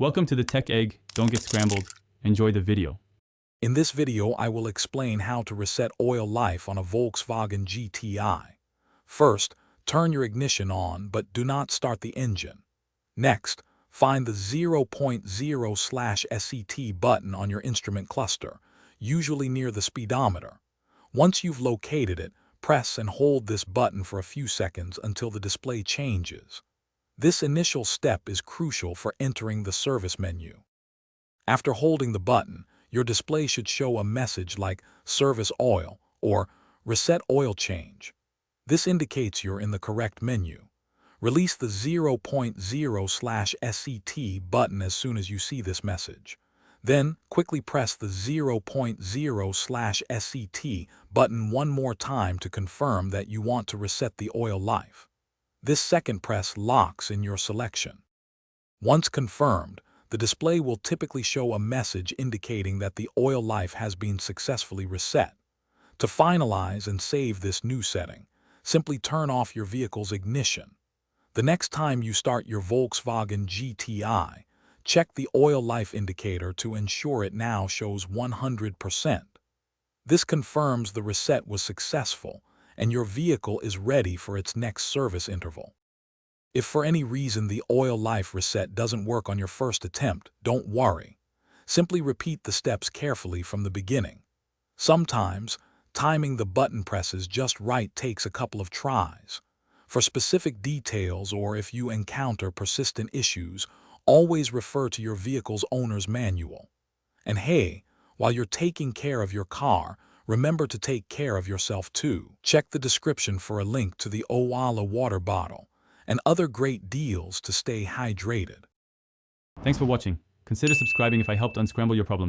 Welcome to the Tech Egg. Don't get scrambled. Enjoy the video. In this video, I will explain how to reset oil life on a Volkswagen GTI. First, turn your ignition on, but do not start the engine. Next, find the 0.0/SET button on your instrument cluster, usually near the speedometer. Once you've located it, press and hold this button for a few seconds until the display changes. This initial step is crucial for entering the service menu. After holding the button, your display should show a message like Service Oil or Reset Oil Change. This indicates you're in the correct menu. Release the 0.0/SET button as soon as you see this message. Then, quickly press the 0.0/SET button one more time to confirm that you want to reset the oil life. This second press locks in your selection. Once confirmed, the display will typically show a message indicating that the oil life has been successfully reset. To finalize and save this new setting, simply turn off your vehicle's ignition. The next time you start your Volkswagen GTI, check the oil life indicator to ensure it now shows 100%. This confirms the reset was successful and your vehicle is ready for its next service interval. If for any reason the oil life reset doesn't work on your first attempt, don't worry. Simply repeat the steps carefully from the beginning. Sometimes, timing the button presses just right takes a couple of tries. For specific details or if you encounter persistent issues, always refer to your vehicle's owner's manual. And hey, while you're taking care of your car, remember to take care of yourself too. Check the description for a link to the Owala water bottle and other great deals to stay hydrated. Thanks for watching. Consider subscribing if I helped unscramble your problems.